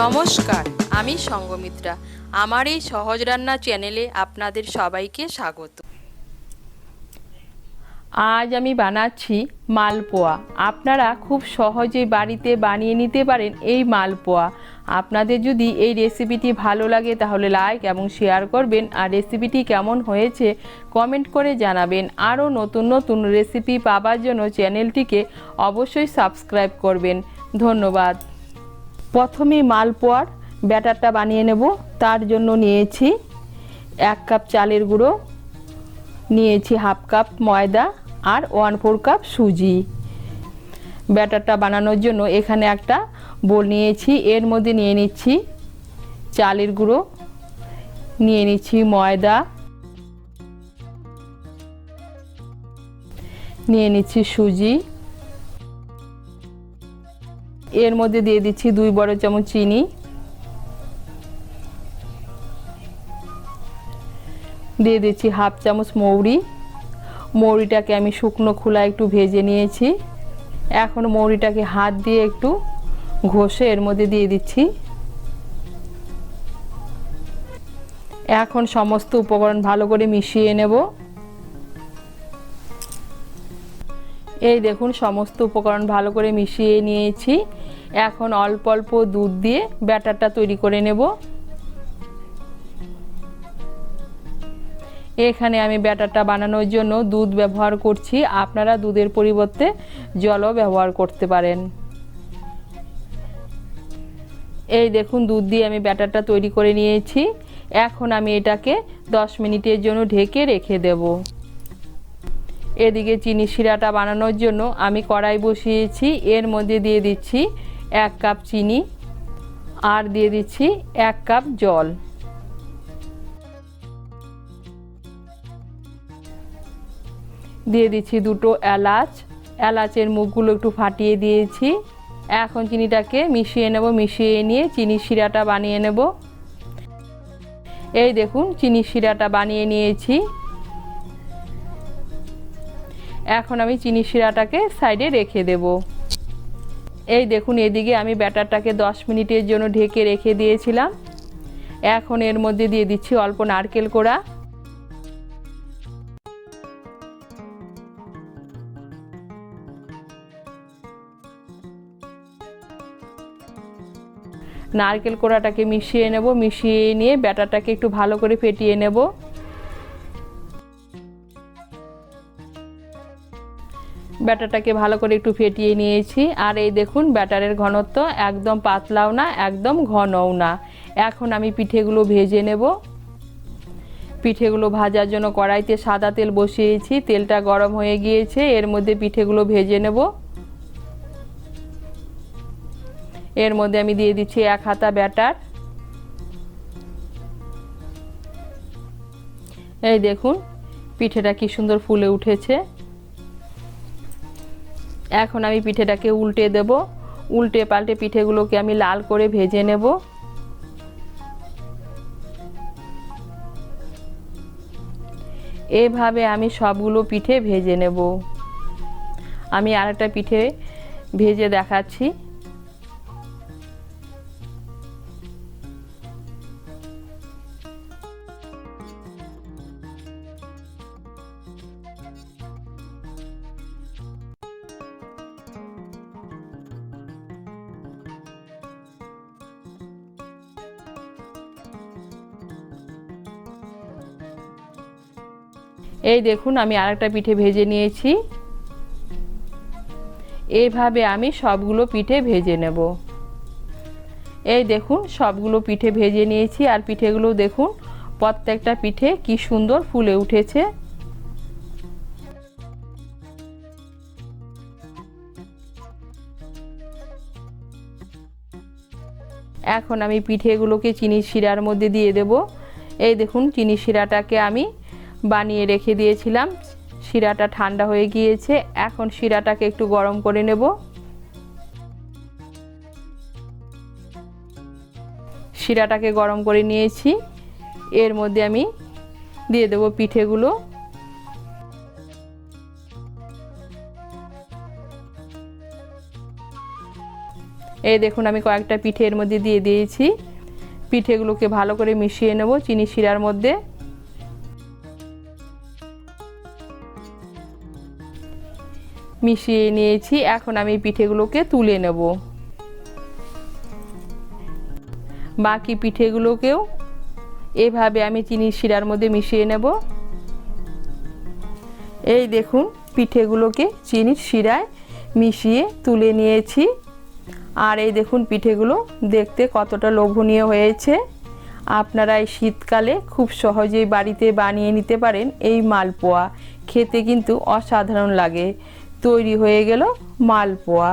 নমস্কার, আমি সঙ্গমিত্রা। আমার এই সহজ রান্না চ্যানেলে আপনাদের সবাইকে স্বাগত। আজ আমি বানাচ্ছি মালপোয়া। আপনারা খুব সহজেই বাড়িতে বানিয়ে নিতে পারেন এই মালপোয়া। আপনাদের যদি এই রেসিপিটি ভালো লাগে তাহলে লাইক এবং শেয়ার করবেন, আর রেসিপিটি কেমন হয়েছে কমেন্ট করে জানাবেন। আরও নতুন নতুন রেসিপি পাওয়ার জন্য চ্যানেলটিকে অবশ্যই সাবস্ক্রাইব করবেন। ধন্যবাদ। প্রথমে মালপোয়ার ব্যাটারটা বানিয়ে নেব। তার জন্য নিয়েছি 1 কাপ চালের গুঁড়ো, নিয়েছি হাফ কাপ ময়দা আর 1/4 কাপ সুজি। ব্যাটারটা বানানোর জন্য এখানে একটা বোল নিয়েছি, এর মধ্যে নিয়ে নিচ্ছি চালের গুঁড়ো, নিয়ে নিচ্ছি ময়দা, নিয়ে নিচ্ছি সুজি, এর মধ্যে দিয়ে দিচ্ছি 2 বড় চামচ চিনি, দিয়ে দিচ্ছি হাফ চামচ মৌরি। মৌরিটাকে আমি শুকনো খোলায় একটু ভেজে নিয়েছি। এখন মৌরিটাকে হাত দিয়ে একটু ঘষে এর মধ্যে দিয়ে দিচ্ছি। এখন সমস্ত উপকরণ ভালো করে মিশিয়ে নেব। এই দেখুন সমস্ত উপকরণ ভালো করে মিশিয়ে নিয়েছি। এখন অল্প অল্প দুধ দিয়ে ব্যাটারটা তৈরি করে নেব। এখানে আমি ব্যাটারটা বানানোর জন্য দুধ ব্যবহার করছি, আপনারা দুধের পরিবর্তে জলও ব্যবহার করতে পারেন। এই দেখুন দুধ দিয়ে আমি ব্যাটারটা তৈরি করে নিয়েছি। এখন আমি এটাকে 10 মিনিটের জন্য ঢেকে রেখে দেব। এদিকে চিনি শিরাটা বানানোর জন্য আমি কড়াই বসিয়েছি, এর মধ্যে দিয়ে দিচ্ছি 1 কাপ চিনি আর দিয়ে দিচ্ছি 1 কাপ জল। দিয়ে দিচ্ছি 2টো এলাচ, এলাচের মুখগুলো একটু ফাটিয়ে দিয়েছি। এখন চিনিটাকে মিশিয়ে নেব, মিশিয়ে নিয়ে চিনি শিরাটা বানিয়ে নেব। এই দেখুন চিনি শিরাটা বানিয়ে নিয়েছি। এখন আমি চিনি শিরাটাকে সাইডে রেখে দেব। এই দেখুন এদিকে আমি ব্যাটারটাকে 10 মিনিটের জন্য ঢেকে রেখে দিয়েছিলাম। এখন এর মধ্যে দিয়ে দিচ্ছি অল্প নারকেল কোড়া, নারকেল কোড়াটাকে মিশিয়ে নেব। মিশিয়ে নিয়ে ব্যাটারটাকে একটু ভালো করে ফেটিয়ে নেব। ব্যাটারটাকে ভালো করে একটু ফেটিয়ে নিয়েছি। আর এই দেখুন ব্যাটারের ঘনত্ব একদম পাতলাও না একদম ঘনও না। এখন আমি পিঠেগুলো ভেজে নেব। পিঠেগুলো ভাজার জন্য কড়াইতে সাদা তেল বসিয়েছি, তেলটা গরম হয়ে গিয়েছে, এর মধ্যে পিঠেগুলো ভেজে নেব। এর মধ্যে আমি দিয়ে দিচ্ছি 1 হাতা ব্যাটার। এই দেখুন পিঠেটা কি সুন্দর ফুলে উঠেছে। এখন আমি পিঠেটাকে উল্টে দেব। উল্টে পাল্টে পিঠেগুলোকে আমি লাল করে ভেজে নেব। এভাবে আমি সবগুলো পিঠে ভেজে নেব। আমি আরেকটা পিঠে ভেজে দেখাচ্ছি। এই দেখুন আমি আরেকটা পিঠে ভেজে নিয়েছি। এইভাবে আমি সবগুলো পিঠে ভেজে নেব। এই দেখুন সবগুলো পিঠে ভেজে নিয়েছি। আর পিঠেগুলো দেখুন প্রত্যেকটা পিঠে কি সুন্দর ফুলে উঠেছে। এখন আমি পিঠেগুলোকে চিনি শিরার মধ্যে দিয়ে দেব। এই দেখুন চিনি শিরাটাকে আমি বানিয়ে রেখে দিয়েছিলাম, শিরাটা ঠান্ডা হয়ে গিয়েছে। এখন শিরাটাকে একটু গরম করে নেব। শিরাটাকে গরম করে নিয়েছি, এর মধ্যে আমি দিয়ে দেব পিঠেগুলো। এই দেখুন আমি কয়েকটা পিঠে এর মধ্যে দিয়ে দিয়েছি। পিঠেগুলোকে ভালো করে মিশিয়ে নেব চিনি শিরার মধ্যে। মিশিয়ে নিয়েছি, এখন আমি পিঠেগুলোকে তুলে নেব। বাকি পিঠেগুলোকেও এভাবে আমি চিনি শিরার মধ্যে মিশিয়ে নেব। এই দেখুন পিঠেগুলোকে চিনির শিরায় মিশিয়ে তুলে নিয়েছি। আর এই দেখুন পিঠেগুলো দেখতে কতটা লোভনীয় হয়েছে। আপনারা এই শীতকালে খুব সহজেই বাড়িতে বানিয়ে নিতে পারেন এই মালপোয়া। খেতে কিন্তু অসাধারণ লাগে। তৈরি হয়ে গেল মালপোয়া।